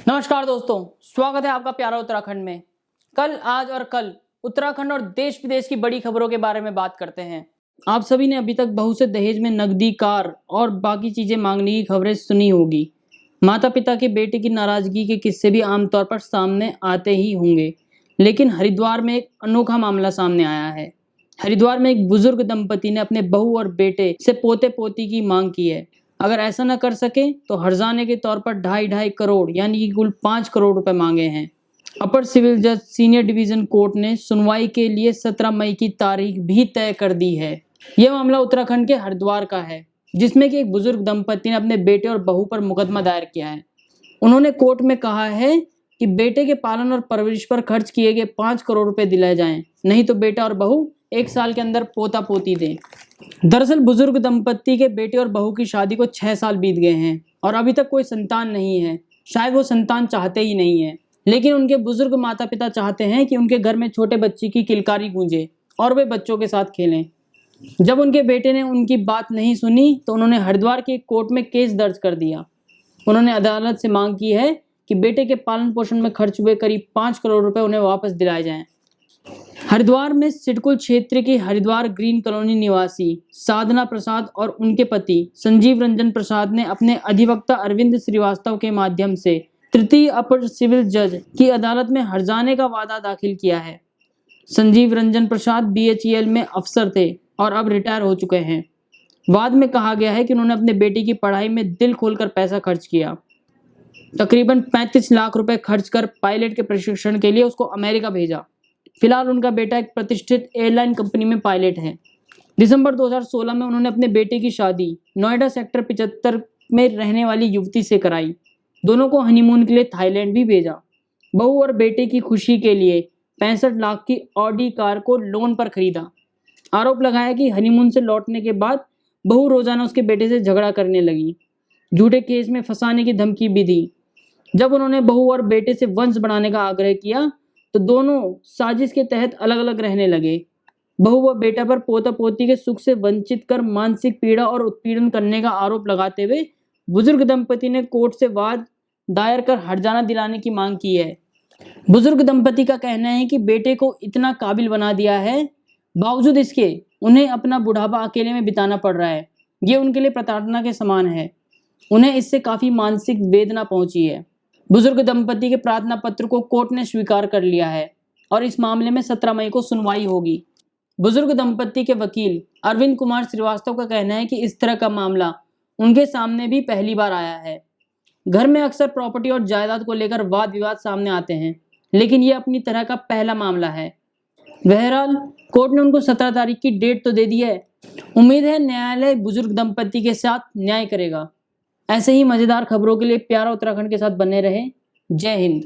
नमस्कार दोस्तों, स्वागत है आपका प्यारा उत्तराखंड में। कल, आज और कल उत्तराखंड और देश विदेश की बड़ी खबरों के बारे में बात करते हैं। आप सभी ने अभी तक बहू से दहेज में नकदी, कार और बाकी चीजें मांगने की खबरें सुनी होगी। माता पिता के बेटे की नाराजगी के किस्से भी आमतौर पर सामने आते ही होंगे, लेकिन हरिद्वार में एक अनोखा मामला सामने आया है। हरिद्वार में एक बुजुर्ग दंपति ने अपने बहू और बेटे से पोते पोती की मांग की है। अगर ऐसा न कर सके तो हर्जाने के तौर पर 2.5 करोड़ यानी कि कुल 5 करोड़ रुपए मांगे हैं। अपर सिविल जज सीनियर डिवीजन कोर्ट ने सुनवाई के लिए 17 मई की तारीख भी तय कर दी है। यह मामला उत्तराखंड के हरिद्वार का है, जिसमें कि एक बुजुर्ग दंपति ने अपने बेटे और बहू पर मुकदमा दायर किया है। उन्होंने कोर्ट में कहा है कि बेटे के पालन और परवरिश पर खर्च किए गए 5 करोड़ रुपए दिलाए जाएं, नहीं तो बेटा और बहू 1 साल के अंदर पोता पोती दें। दरअसल बुजुर्ग दंपत्ति के बेटे और बहू की शादी को 6 साल बीत गए हैं और अभी तक कोई संतान नहीं है। शायद वो संतान चाहते ही नहीं है, लेकिन उनके बुजुर्ग माता पिता चाहते हैं कि उनके घर में छोटे बच्चे की किलकारी गूंजे और वे बच्चों के साथ खेलें। जब उनके बेटे ने उनकी बात नहीं सुनी तो उन्होंने हरिद्वार के कोर्ट में केस दर्ज कर दिया। उन्होंने अदालत से मांग की है कि बेटे के पालन पोषण में खर्च हुए करीब 5 करोड़ रुपए उन्हें वापस दिलाए जाएं। हरिद्वार में सिडकुल क्षेत्र की हरिद्वार ग्रीन कॉलोनी निवासी साधना प्रसाद और उनके पति संजीव रंजन प्रसाद ने अपने अधिवक्ता अरविंद श्रीवास्तव के माध्यम से तृतीय अपर सिविल जज की अदालत में हर्जाने का वादा दाखिल किया है। संजीव रंजन प्रसाद BHEL में अफसर थे और अब रिटायर हो चुके हैं। वाद में कहा गया है कि उन्होंने अपने बेटे की पढ़ाई में दिल खोलकर पैसा खर्च किया। तकरीबन 35 लाख रुपए खर्च कर पायलट के प्रशिक्षण के लिए उसको अमेरिका भेजा। फिलहाल उनका बेटा एक प्रतिष्ठित एयरलाइन कंपनी में पायलट है। दिसंबर 2016 में उन्होंने अपने बेटे की शादी नोएडा सेक्टर 75 में रहने वाली युवती से कराई। दोनों को हनीमून के लिए थाईलैंड भी भेजा। बहू और बेटे की खुशी के लिए 65 लाख की ऑडी कार को लोन पर खरीदा। आरोप लगाया कि हनीमून से लौटने के बाद बहू रोजाना उसके बेटे से झगड़ा करने लगी। झूठे केस में फंसाने की धमकी भी दी। जब उन्होंने बहू और बेटे से वंश बढ़ाने का आग्रह किया तो दोनों साजिश के तहत अलग अलग रहने लगे। बहू व बेटा पर पोता पोती के सुख से वंचित कर मानसिक पीड़ा और उत्पीड़न करने का आरोप लगाते हुए बुजुर्ग दंपति ने कोर्ट से वाद दायर कर हर्जाना दिलाने की मांग की है। बुजुर्ग दंपति का कहना है कि बेटे को इतना काबिल बना दिया है, बावजूद इसके उन्हें अपना बुढ़ापा अकेले में बिताना पड़ रहा है। ये उनके लिए प्रताड़ना के समान है। उन्हें इससे काफी मानसिक वेदना पहुंची है। बुजुर्ग दंपति के प्रार्थना पत्र को कोर्ट ने स्वीकार कर लिया है और इस मामले में 17 मई को सुनवाई होगी। बुजुर्ग दंपति के वकील अरविंद कुमार श्रीवास्तव का कहना है कि इस तरह का मामला उनके सामने भी पहली बार आया है। घर में अक्सर प्रॉपर्टी और जायदाद को लेकर वाद विवाद सामने आते हैं, लेकिन यह अपनी तरह का पहला मामला है। बहरहाल कोर्ट ने उनको 17 तारीख की डेट तो दे दी है। उम्मीद है न्यायालय बुजुर्ग दंपति के साथ न्याय करेगा। ऐसे ही मजेदार खबरों के लिए प्यारा उत्तराखंड के साथ बने रहें। जय हिंद।